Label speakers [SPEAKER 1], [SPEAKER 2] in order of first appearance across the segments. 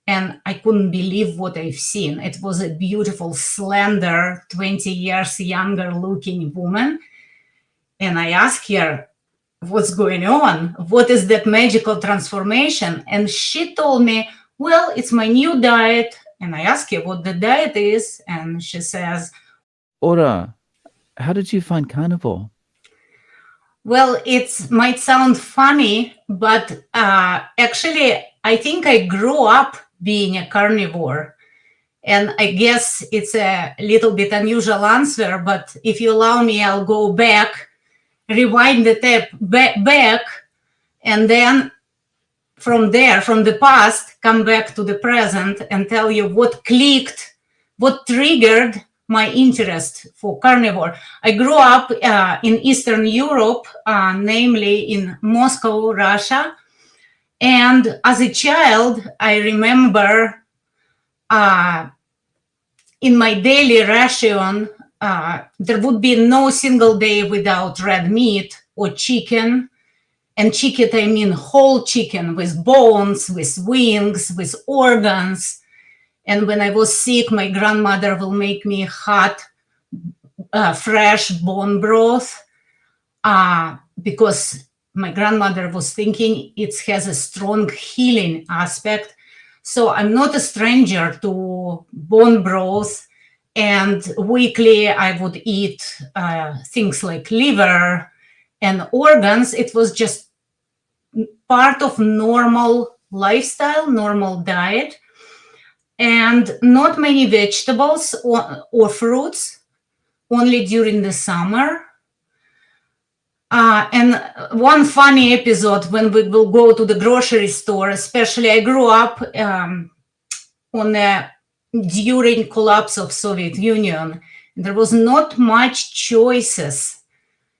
[SPEAKER 1] and I couldn't believe what I've seen. It was a beautiful, slender, 20 years younger looking woman. And I asked her, what's going on? What is that magical transformation? And she told me, well, it's my new diet. And I asked her what the diet is. And she says,
[SPEAKER 2] Ora, how did you find carnivore?
[SPEAKER 1] well, it might sound funny, but actually, I think I grew up being a carnivore. And I guess it's a little bit unusual answer, but if you allow me, I'll go back, rewind the tape back, and then from there, from the past, come back to the present and tell you what clicked, what triggered my interest for carnivore. I grew up in Eastern Europe, namely in Moscow, Russia. And as a child, I remember in my daily ration, there would be no single day without red meat or chicken. And chicken, I mean whole chicken with bones, with wings, with organs. And when I was sick, my grandmother will make me hot, fresh bone broth because my grandmother was thinking it has a strong healing aspect. So I'm not a stranger to bone broth. And weekly, I would eat things like liver and organs. It was just part of normal lifestyle, normal diet, and not many vegetables or fruits, only during the summer. And one funny episode when we will go to the grocery store, especially I grew up during collapse of Soviet Union. There was not much choices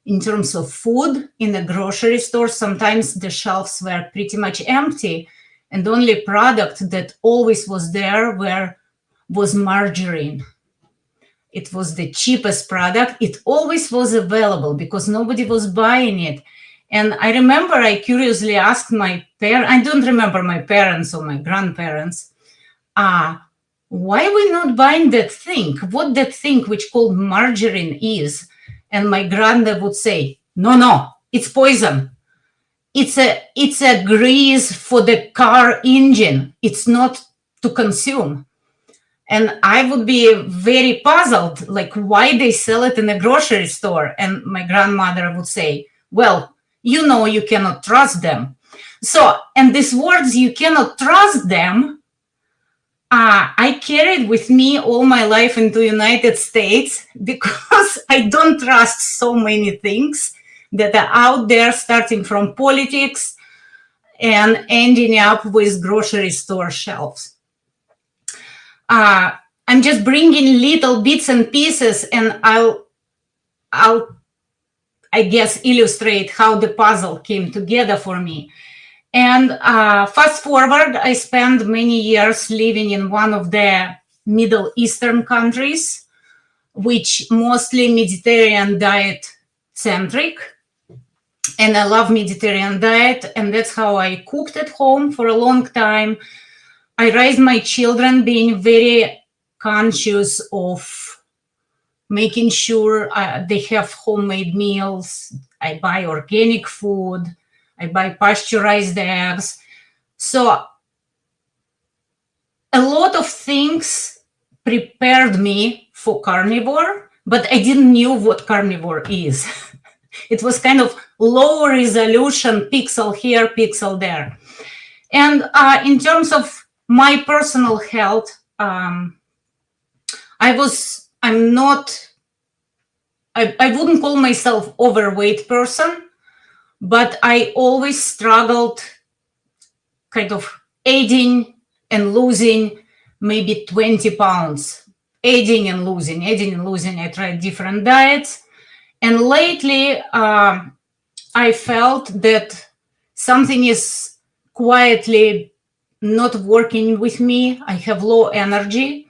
[SPEAKER 1] in terms of food in the grocery store. Sometimes the shelves were pretty much empty, and the only product that always was there was margarine. It was the cheapest product. It always was available because nobody was buying it. And I remember I curiously asked my parents, I don't remember my parents or my grandparents, why we not buying that thing? What that thing which called margarine is? And my granddad would say, no, it's poison. It's a grease for the car engine. It's not to consume. And I would be very puzzled, like why they sell it in a grocery store. And my grandmother would say, well, you cannot trust them. So, and these words, you cannot trust them, I carried with me all my life into United States because I don't trust so many things that are out there, starting from politics and ending up with grocery store shelves. I'm just bringing little bits and pieces, and I'll I guess illustrate how the puzzle came together for me. And fast forward, I spent many years living in one of the Middle Eastern countries, which mostly Mediterranean diet centric. And I love Mediterranean diet, and that's how I cooked at home for a long time. I raised my children being very conscious of making sure they have homemade meals. I buy organic food. I buy pasteurized eggs. So a lot of things prepared me for carnivore, but I didn't know what carnivore is. It was kind of low resolution, pixel here, pixel there. And in terms of my personal health, I wouldn't call myself overweight person, but I always struggled kind of adding and losing maybe 20 pounds, adding and losing. I tried different diets. And lately, I felt that something is quietly not working with me. I have low energy.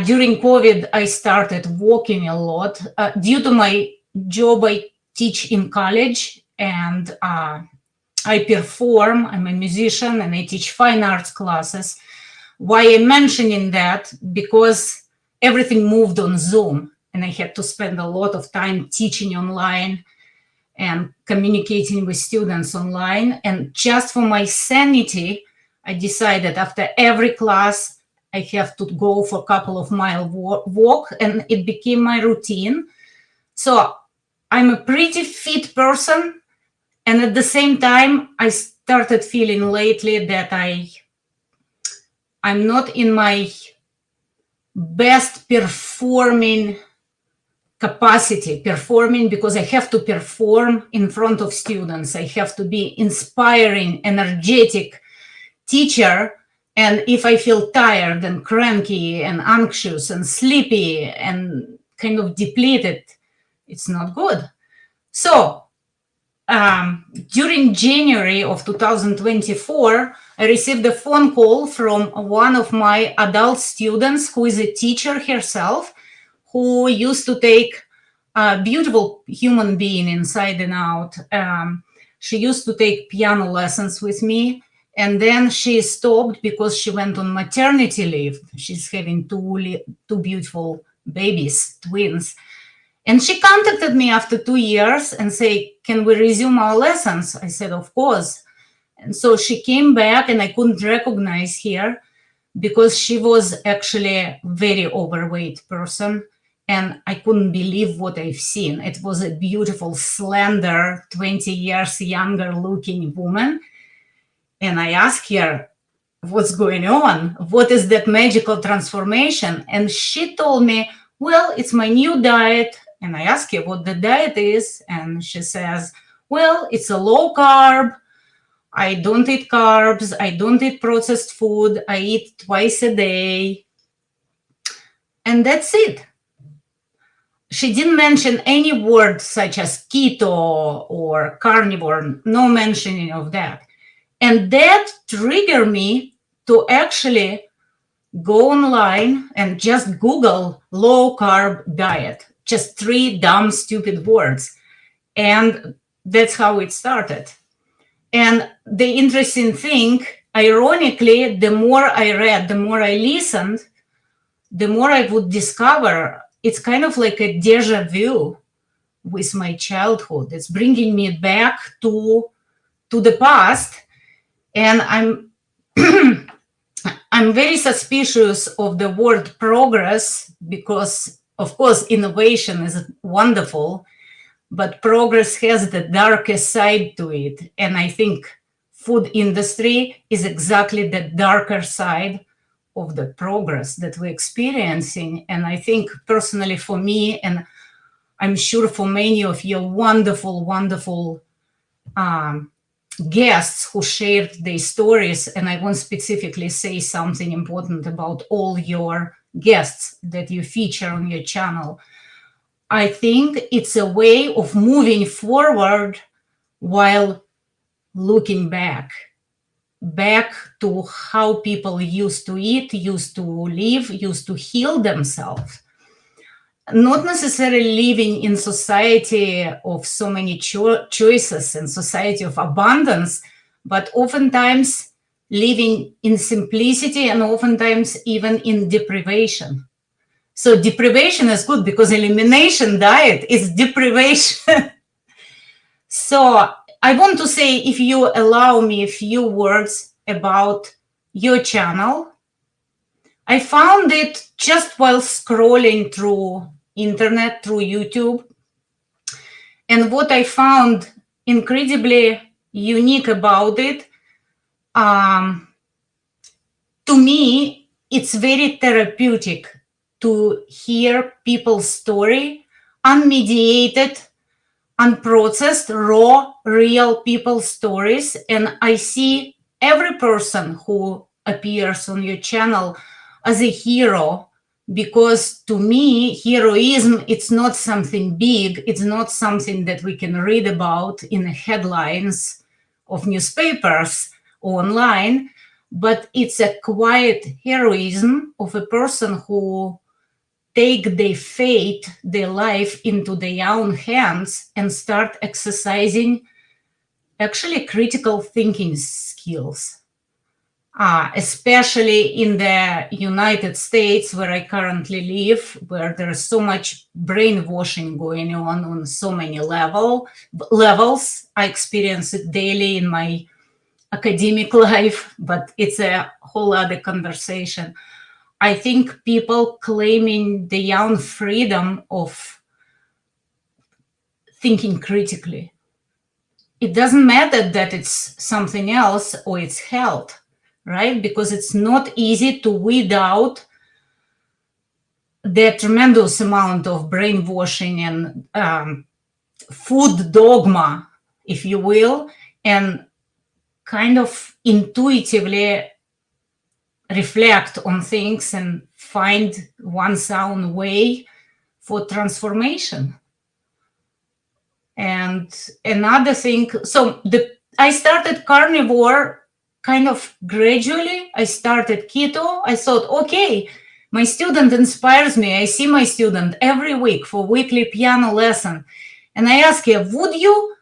[SPEAKER 1] During COVID, I started walking a lot. Due to my job, I teach in college, and I perform. I'm a musician, and I teach fine arts classes. Why I'm mentioning that? Because everything moved on Zoom, and I had to spend a lot of time teaching online and communicating with students online. And just for my sanity, I decided after every class, I have to go for a couple of mile walk, and it became my routine. So I'm a pretty fit person. And at the same time, I started feeling lately that I'm not in my best performing capacity, performing because I have to perform in front of students. I have to be inspiring, energetic teacher. And if I feel tired and cranky and anxious and sleepy and kind of depleted, it's not good. So during January of 2024, I received a phone call from one of my adult students who is a teacher herself, who used to take a beautiful human being inside and out. She used to take piano lessons with me, and then she stopped because she went on maternity leave. She's having two beautiful babies, twins. And she contacted me after 2 years and say, can we resume our lessons? I said, of course. And so she came back, and I couldn't recognize her because she was actually a very overweight person. And I couldn't believe what I've seen. It was a beautiful, slender, 20 years younger looking woman. And I asked her, what's going on? What is that magical transformation? And she told me, well, it's my new diet. And I asked her what the diet is. And she says, well, it's a low carb. I don't eat carbs. I don't eat processed food. I eat twice a day. And that's it. She didn't mention any word such as keto or carnivore, no mentioning of that. And that triggered me to actually go online and just Google low carb diet, just 3 dumb, stupid words. And that's how it started. And the interesting thing, ironically, the more I read, the more I listened, the more I would discover it's kind of like a deja vu with my childhood. It's bringing me back to the past. And I'm very suspicious of the word progress because, of course, innovation is wonderful, but progress has the darkest side to it. And I think food industry is exactly the darker side of the progress that we're experiencing. And I think personally for me, and I'm sure for many of your wonderful, wonderful guests who shared their stories, and I want to specifically say something important about all your guests that you feature on your channel. I think it's a way of moving forward while looking back to how people used to eat, used to live, used to heal themselves. Not necessarily living in society of so many choices and society of abundance, but oftentimes living in simplicity and oftentimes even in deprivation. So deprivation is good because elimination diet is deprivation. So I want to say, if you allow me a few words about your channel. I found it just while scrolling through internet, through YouTube. And what I found incredibly unique about it, to me, it's very therapeutic to hear people's story, unmediated, unprocessed, raw, real people's stories. And I see every person who appears on your channel as a hero, because to me, heroism, it's not something big. It's not something that we can read about in the headlines of newspapers or online, but it's a quiet heroism of a person who take their fate, their life into their own hands and start exercising actually critical thinking skills. especially in the United States, where I currently live, where there's so much brainwashing going on so many levels. I experience it daily in my academic life, but it's a whole other conversation. I think people claiming the young freedom of thinking critically. It doesn't matter that it's something else or it's health, right? Because it's not easy to weed out the tremendous amount of brainwashing and food dogma, if you will, and kind of intuitively reflect on things and find one's own way for transformation. And another thing, so I started carnivore kind of gradually. I started keto. I thought, okay, my student inspires me. I see my student every week for weekly piano lesson. And I ask her, would you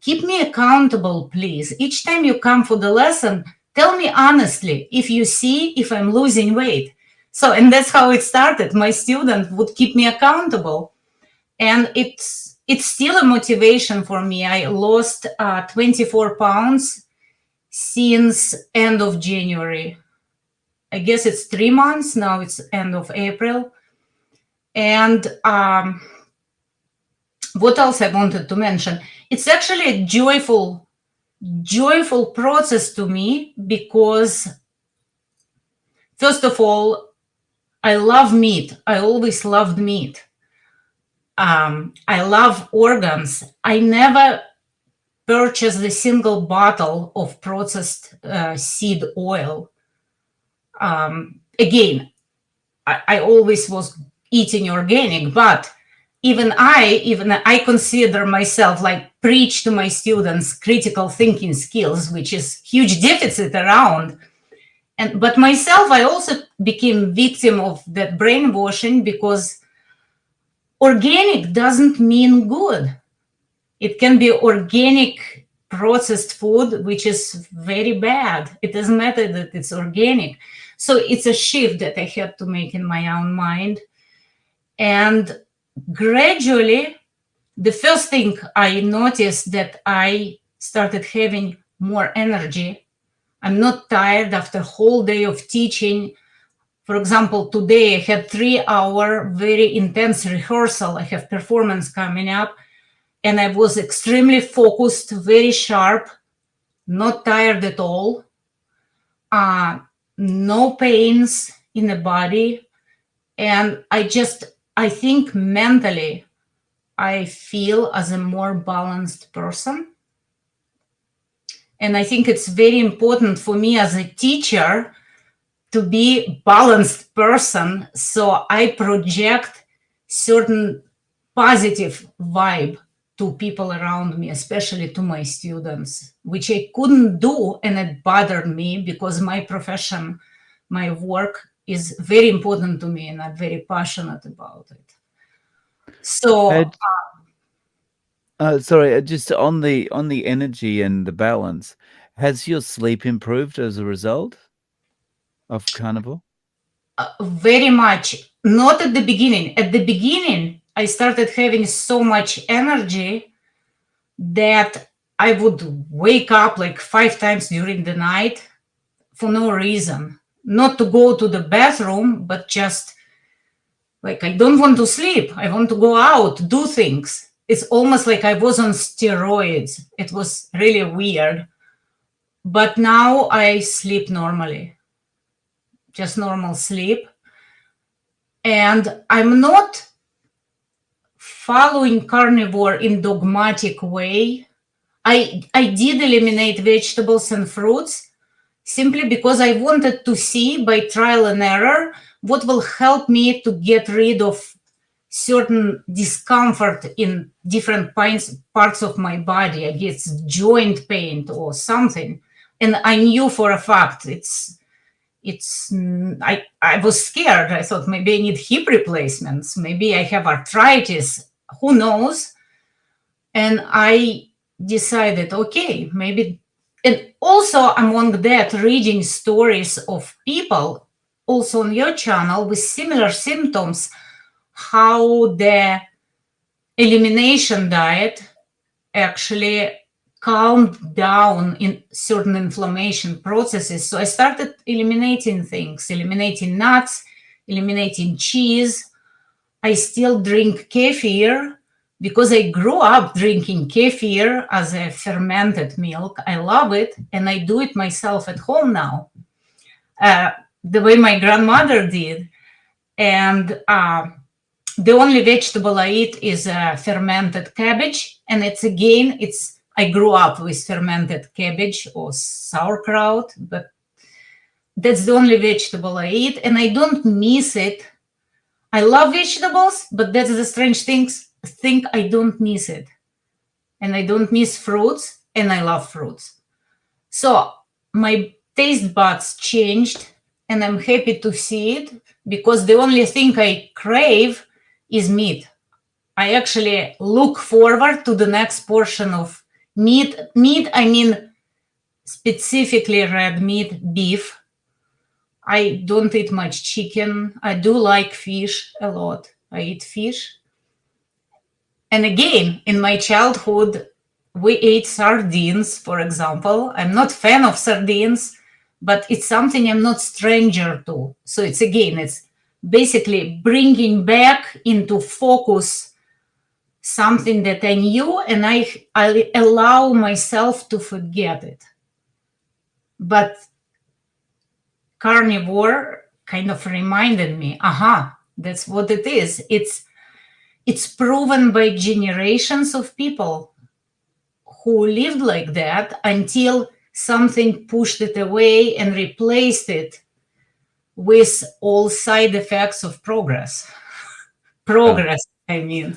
[SPEAKER 1] keep me accountable, please? Each time you come for the lesson, tell me honestly if you see if I'm losing weight. So, and that's how it started. My student would keep me accountable. And it's still a motivation for me. I lost 24 pounds since end of January. I guess it's 3 months now. It's end of April. And what else I wanted to mention? It's actually a joyful process to me because, first of all, I love meat. I always loved meat. I love organs. I never purchased a single bottle of processed seed oil. Again, I always was eating organic, but even I consider myself, like, preach to my students critical thinking skills, which is huge deficit around. But myself, I also became victim of that brainwashing because organic doesn't mean good. It can be organic processed food, which is very bad. It doesn't matter that it's organic. So it's a shift that I had to make in my own mind. And gradually, the first thing I noticed that I started having more energy. I'm not tired after a whole day of teaching. For example, today I had 3-hour very intense rehearsal. I have performance coming up, and I was extremely focused, very sharp, not tired at all, no pains in the body. And I think mentally, I feel as a more balanced person. And I think it's very important for me as a teacher to be balanced person. So I project certain positive vibe to people around me, especially to my students, which I couldn't do. And it bothered me because my profession, my work is very important to me and I'm very passionate about it. So
[SPEAKER 2] Sorry, just on the energy and the balance, has your sleep improved as a result of carnivore?
[SPEAKER 1] very much, not at the beginning. At the beginning, I started having so much energy that I would wake up like 5 times during the night for no reason. Not to go to the bathroom, but just like, I don't want to sleep. I want to go out, do things. It's almost like I was on steroids. It was really weird. But now I sleep normally, just normal sleep. And I'm not following carnivore in dogmatic way. I did eliminate vegetables and fruits simply because I wanted to see by trial and error what will help me to get rid of certain discomfort in different parts of my body. I guess joint pain or something. And I knew for a fact I was scared. I thought maybe I need hip replacements. Maybe I have arthritis. Who knows? And I decided, okay, maybe And also among that, reading stories of people also on your channel with similar symptoms, how the elimination diet actually calmed down in certain inflammation processes. So I started eliminating things, eliminating nuts, eliminating cheese. I still drink kefir because I grew up drinking kefir as a fermented milk. I love it, and I do it myself at home now, the way my grandmother did. And the only vegetable I eat is fermented cabbage, and it's I grew up with fermented cabbage or sauerkraut, but that's the only vegetable I eat, and I don't miss it. I love vegetables, but that's the strange thing I don't miss it. And I don't miss fruits, and I love fruits. So my taste buds changed, and I'm happy to see it because the only thing I crave is meat. I actually look forward to the next portion of meat. Meat, I mean specifically red meat, beef. I don't eat much chicken. I do like fish a lot. I eat fish. And again, in my childhood, we ate sardines, for example. I'm not fan of sardines, but it's something I'm not stranger to. So it's basically bringing back into focus something that I knew, and I allow myself to forget it. But carnivore kind of reminded me, that's what it is. It's proven by generations of people who lived like that until something pushed it away and replaced it with all side effects of progress. Progress, I mean.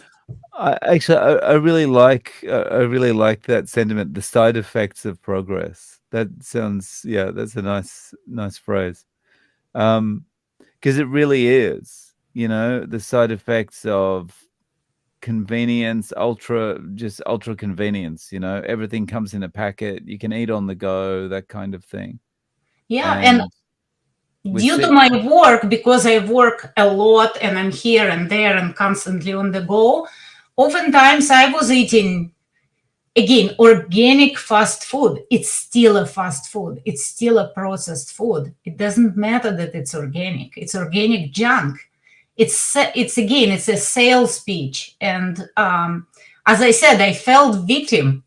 [SPEAKER 2] I really like that sentiment. The side effects of progress. That sounds, yeah, that's a nice phrase. Because it really is, you know, the side effects of convenience, ultra convenience. You know, everything comes in a packet. You can eat on the go, that kind of thing.
[SPEAKER 1] Yeah, and
[SPEAKER 2] And we
[SPEAKER 1] due to
[SPEAKER 2] see,
[SPEAKER 1] my work, because I work a lot and I'm here and there and constantly on the go, oftentimes I was eating, again, organic fast food. It's still a fast food. It's still a processed food. It doesn't matter that it's organic. It's organic junk. It's a sales pitch. And as I said, I felt victim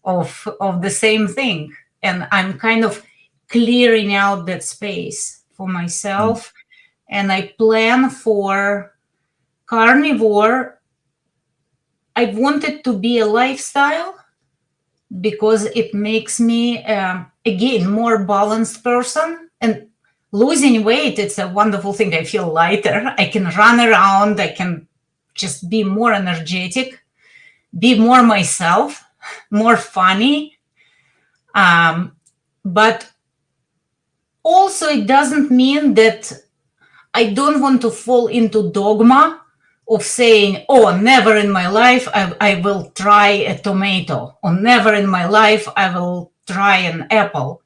[SPEAKER 1] of the same thing. And I'm kind of clearing out that space for myself. And I plan for carnivore. I want it to be a lifestyle because it makes me, again, more balanced person. And losing weight, it's a wonderful thing. I feel lighter. I can run around. I can just be more energetic, be more myself, more funny. But also, it doesn't mean that I don't want to fall into dogma of saying, oh, never in my life I will try a tomato, or never in my life I will try an apple.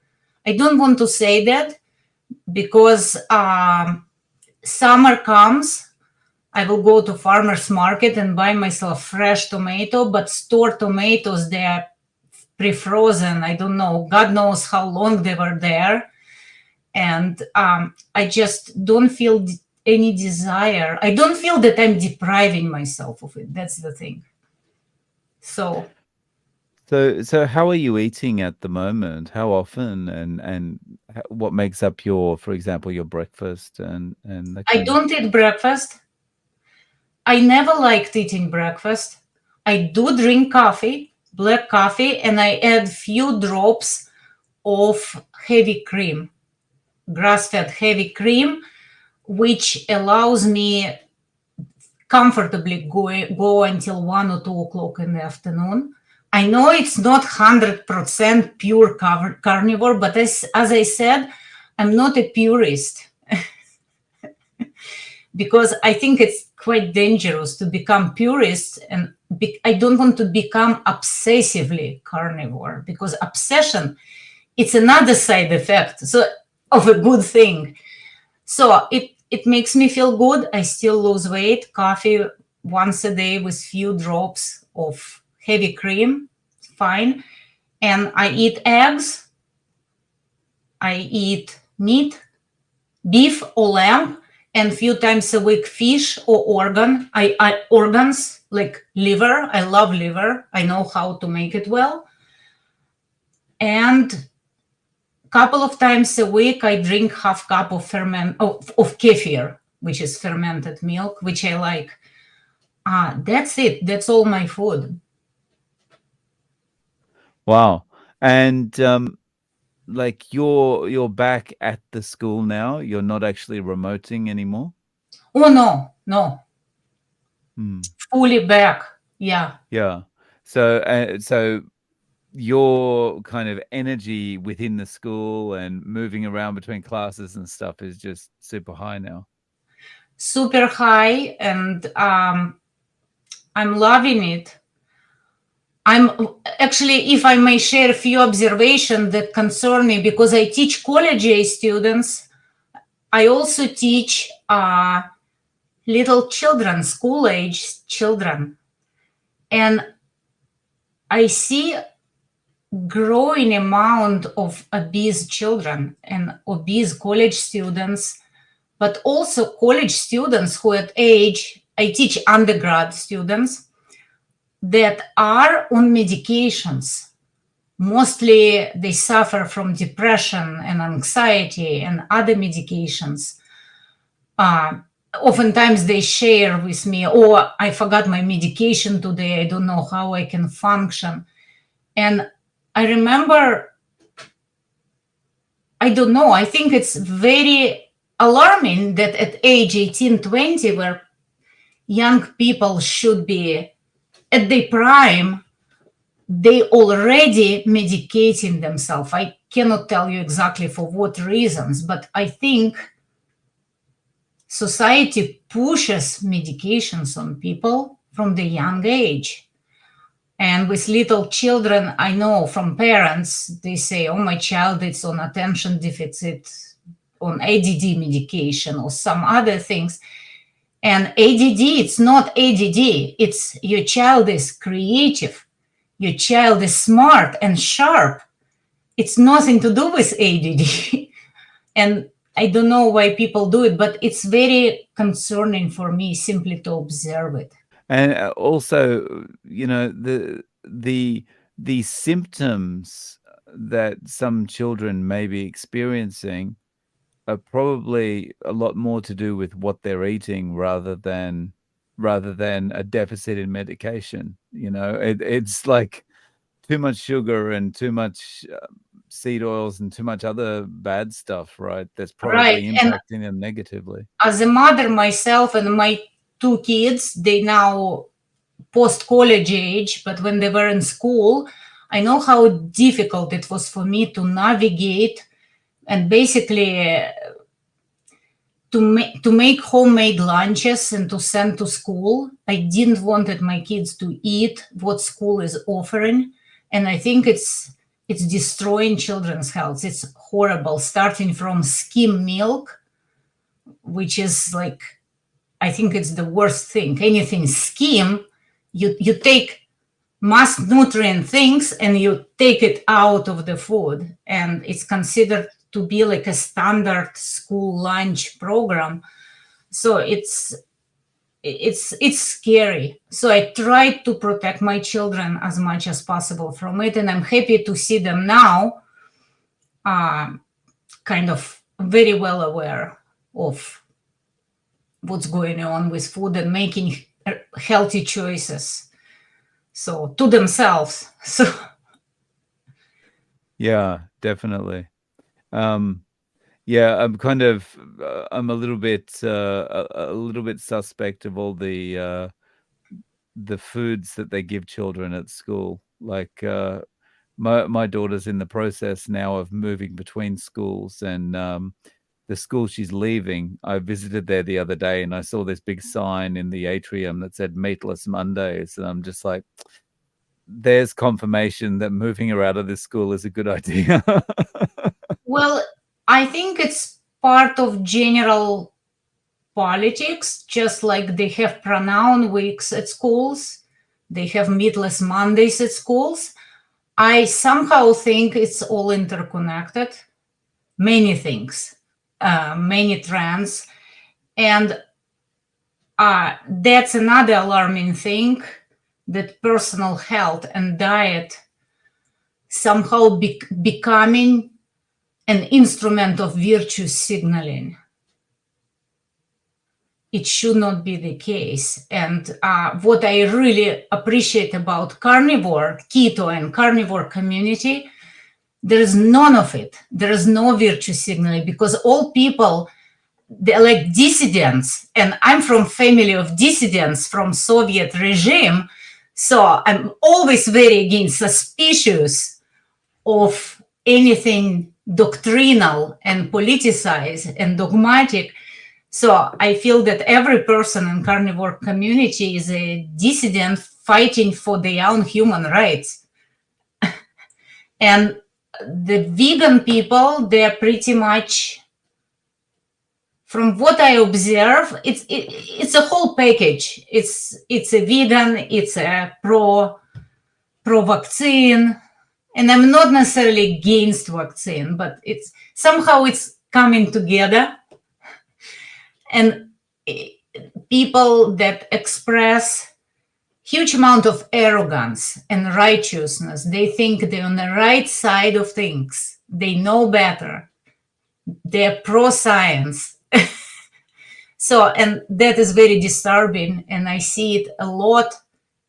[SPEAKER 1] I don't want to say that because summer comes, I will go to farmer's market and buy myself fresh tomato, but store tomatoes, they are pre-frozen. I don't know, God knows how long they were there. And I just don't feel any desire. I don't feel that I'm depriving myself of it. That's the thing. So
[SPEAKER 2] so how are you eating at the moment? How often, and what makes up your, for example, your breakfast and that
[SPEAKER 1] I
[SPEAKER 2] kind of.
[SPEAKER 1] don't eat breakfast. I never liked eating breakfast. I do drink coffee, black coffee, and I add few drops of heavy cream, grass-fed heavy cream, which allows me comfortably go until 1 or 2 o'clock in the afternoon. I know it's not 100% pure carnivore, but as I said, I'm not a purist because I think it's quite dangerous to become purist, and I don't want to become obsessively carnivore because obsession it's another side effect so of a good thing. So it makes me feel good. I still lose weight. Coffee once a day with few drops of heavy cream, fine. And I eat eggs. I eat meat, beef or lamb, and few times a week fish or I organs like liver. I love liver. I know how to make it well. And couple of times a week I drink half cup of of kefir, which is fermented milk, which I like. That's it. That's all my food.
[SPEAKER 2] Wow. And like you're back at the school now. You're not actually remoting anymore.
[SPEAKER 1] Oh no, no,
[SPEAKER 2] Hmm.
[SPEAKER 1] fully back. Yeah.
[SPEAKER 2] Yeah. So your kind of energy within the school and moving around between classes and stuff is just super high now.
[SPEAKER 1] Super high, and I'm loving it. I'm actually, if I may share a few observations that concern me, because I teach college age students, I also teach little children, school age children. And I see growing amount of obese children and obese college students, but also college students who at age, I teach undergrad students that are on medications. Mostly they suffer from depression and anxiety and other medications. Oftentimes they share with me, oh, I forgot my medication today. I don't know how I can function. And I remember, I don't know, I think it's very alarming that at age 18, 20, where young people should be at their prime, they already medicating themselves. I cannot tell you exactly for what reasons, but I think society pushes medications on people from the young age. And with little children, I know from parents, they say, oh, my child is on attention deficit, on ADD medication or some other things. And ADD, it's not ADD, it's your child is creative, your child is smart and sharp. It's nothing to do with ADD. And I don't know why people do it, but it's very concerning for me simply to observe it.
[SPEAKER 2] And also, you know, the symptoms that some children may be experiencing are probably a lot more to do with what they're eating rather than a deficit in medication. You know, it's like too much sugar and too much seed oils and too much other bad stuff, right? That's
[SPEAKER 1] Right.
[SPEAKER 2] probably
[SPEAKER 1] And
[SPEAKER 2] impacting them negatively.
[SPEAKER 1] as a mother myself and my two kids, they now post college age, but when they were in school, I know how difficult it was for me to navigate and basically to make homemade lunches and to send to school. I didn't wanted my kids to eat what school is offering, and I think it's destroying children's health. It's horrible, starting from skim milk, which is like, I think it's the worst thing. Anything skim, you take mass nutrient things and you take it out of the food, and it's considered to be like a standard school lunch program. So it's scary. So I try to protect my children as much as possible from it, and I'm happy to see them now kind of very well aware of what's going on with food and making healthy choices, so to themselves. So
[SPEAKER 2] Yeah, definitely. Um, yeah, I'm kind of I'm a little bit suspect of all the foods that they give children at school. Like my daughter's in the process now of moving between schools, and the school she's leaving, I visited there the other day, and I saw this big sign in the atrium that said Meatless Mondays, and I'm just like, there's confirmation that moving her out of this school is a good idea.
[SPEAKER 1] Well, I think it's part of general politics, just like they have pronoun weeks at schools, they have meatless Mondays at schools. I somehow think it's all interconnected, many things, many trends. And that's another alarming thing, that personal health and diet somehow becoming an instrument of virtue signaling. It should not be the case. And what I really appreciate about carnivore, keto and carnivore community, there is none of it. There is no virtue signaling, because all people, they're like dissidents. And I'm from family of dissidents from Soviet regime. So I'm always very against suspicious of anything doctrinal and politicized and dogmatic. So I feel that every person in carnivore community is a dissident fighting for their own human rights. And the vegan people, they're pretty much, from what I observe, it's a whole package. It's a vegan, it's a pro vaccine, and I'm not necessarily against vaccine, but it's somehow it's coming together. And people that express huge amount of arrogance and righteousness, they think they're on the right side of things, they know better, they're pro-science. So, and that is very disturbing, and I see it a lot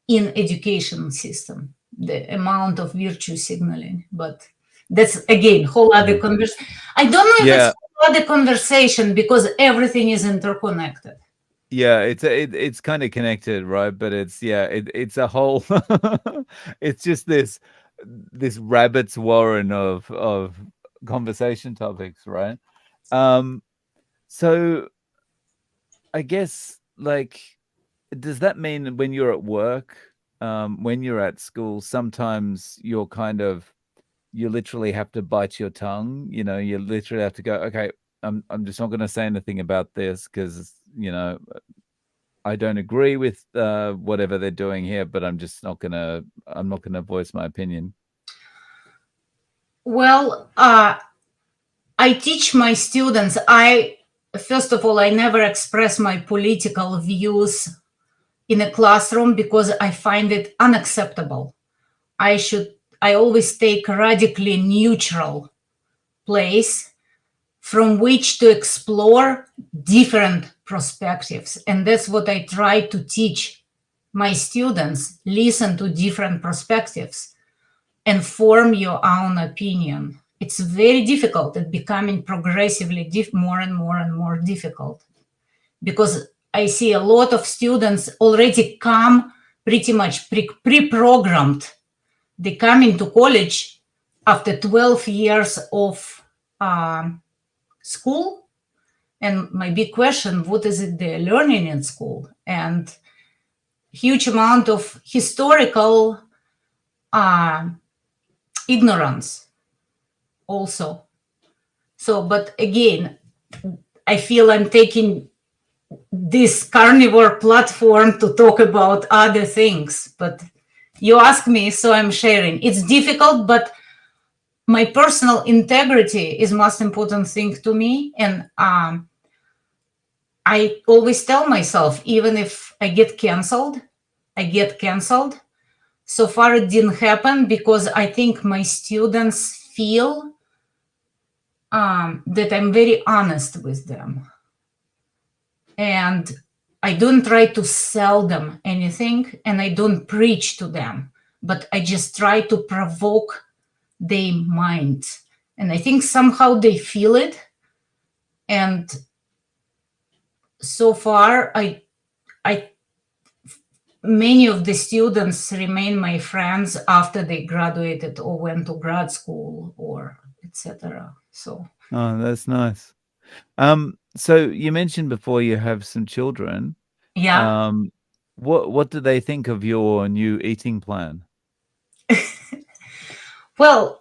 [SPEAKER 1] in education system, the amount of virtue signaling. But that's again whole other conversation. I don't know if it's whole other conversation, because everything is interconnected.
[SPEAKER 2] Yeah, it's kind of connected, right? But it's a whole it's just this rabbit's warren of conversation topics, right? So I guess, like, does that mean when you're at work, when you're at school, sometimes you literally have to bite your tongue, you literally have to go, okay, I'm just not going to say anything about this because, I don't agree with whatever they're doing here, but I'm not gonna voice my opinion.
[SPEAKER 1] Well, I teach my students. First of all, I never express my political views in a classroom because I find it unacceptable. I always take a radically neutral place from which to explore different perspectives. And that's what I try to teach my students. Listen to different perspectives and form your own opinion. It's very difficult. It's becoming progressively more and more and more difficult, because I see a lot of students already come pretty much pre-programmed. They come into college after 12 years of school. And my big question, what is it they're learning in school? And huge amount of historical ignorance also. So, but again, I feel I'm taking this carnivore platform to talk about other things, but you ask me, so I'm sharing. It's difficult, but my personal integrity is most important thing to me. And I always tell myself, even if I get canceled, I get canceled. So far, it didn't happen because I think my students feel that I'm very honest with them. And I don't try to sell them anything, and I don't preach to them, but I just try to provoke their minds. And I think somehow they feel it. And so far, many of the students remain my friends after they graduated or went to grad school or etc. So
[SPEAKER 2] Oh, that's nice. So you mentioned before you have some children.
[SPEAKER 1] yeah.
[SPEAKER 2] What do they think of your new eating plan?
[SPEAKER 1] Well,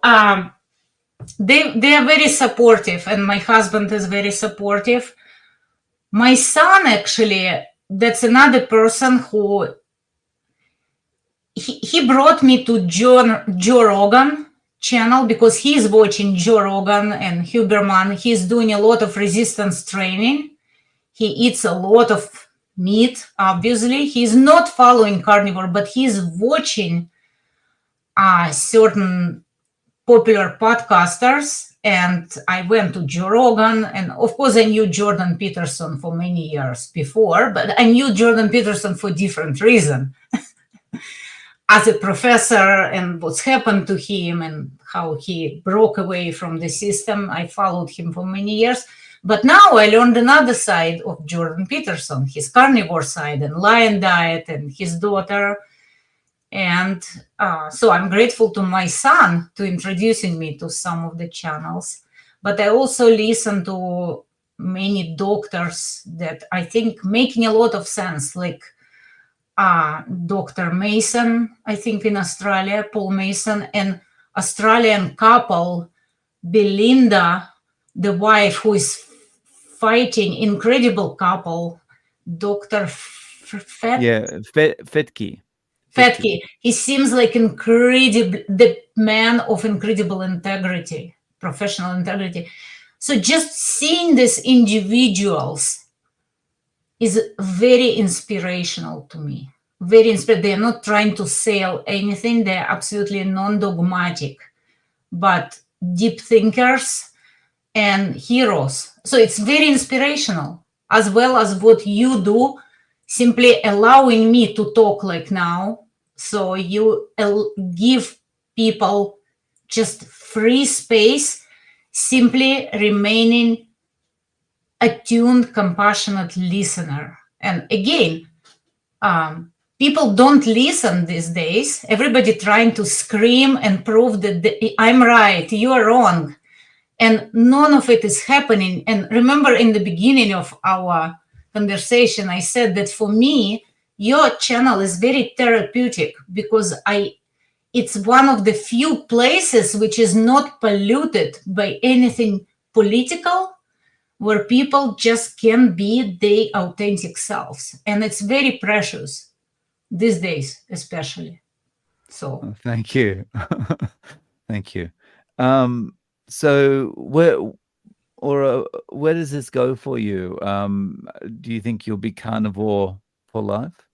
[SPEAKER 1] they are very supportive, and my husband is very supportive. My son, actually, that's another person who he brought me to Joe Rogan channel because he's watching Joe Rogan and Huberman. He's doing a lot of resistance training. He eats a lot of meat, obviously. He's not following carnivore, but he's watching certain popular podcasters. And I went to Joe Rogan. And of course, I knew Jordan Peterson for many years before, but I knew Jordan Peterson for different reason. As a professor and what's happened to him and how he broke away from the system, I followed him for many years. But now I learned another side of Jordan Peterson, his carnivore side and lion diet and his daughter. And so I'm grateful to my son to introducing me to some of the channels. But I also listen to many doctors that I think making a lot of sense, like Dr. Mason, I think in Australia, Paul Mason, and Australian couple, Belinda, the wife who is fighting, incredible couple, Dr.
[SPEAKER 2] Fetke.
[SPEAKER 1] Fetke. He seems like the man of incredible integrity, professional integrity. So just seeing these individuals is very inspirational to me. Very inspirational. They're not trying to sell anything. They're absolutely non-dogmatic, but deep thinkers and heroes. So it's very inspirational, as well as what you do, simply allowing me to talk like now. So you give people just free space, simply remaining attuned, compassionate listener. And again, people don't listen these days. Everybody trying to scream and prove that I'm right, you are wrong. And none of it is happening. And remember, in the beginning of our conversation, I said that for me, your channel is very therapeutic because it's one of the few places which is not polluted by anything political, where people just can be their authentic selves. And it's very precious these days, especially. So
[SPEAKER 2] Thank you. Thank you. So where does this go for you? Do you think you'll be carnivore for life?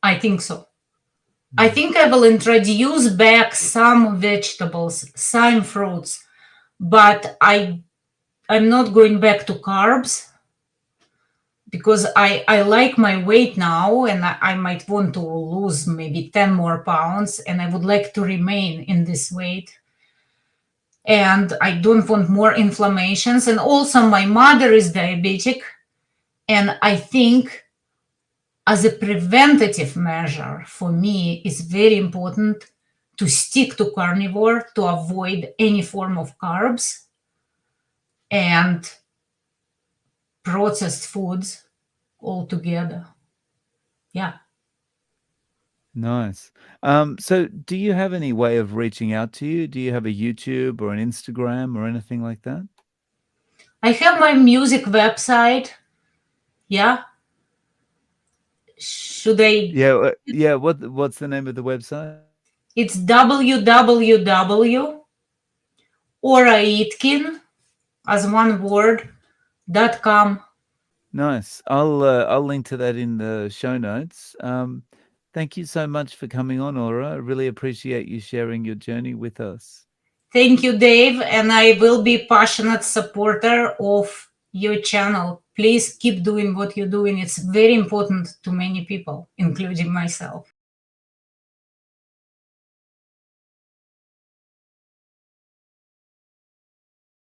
[SPEAKER 1] I think so. I think I will introduce back some vegetables, some fruits, but I'm not going back to carbs because I like my weight now, and I might want to lose maybe 10 more pounds, and I would like to remain in this weight. And I don't want more inflammations. And also my mother is diabetic, and I think as a preventative measure for me, it's very important to stick to carnivore, to avoid any form of carbs and processed foods altogether. Yeah.
[SPEAKER 2] Nice. So do you have any way of reaching out to you? Do you have a YouTube or an Instagram or anything like that?
[SPEAKER 1] I have my music website. Yeah. Should I?
[SPEAKER 2] Yeah. What's the name of the website?
[SPEAKER 1] It's www.oraitkin, as one word, .com.
[SPEAKER 2] Nice. I'll link to that in the show notes. Thank you so much for coming on, Aura. I really appreciate you sharing your journey with us.
[SPEAKER 1] Thank you, Dave, and I will be passionate supporter of your channel. Please keep doing what you're doing. It's very important to many people, including myself.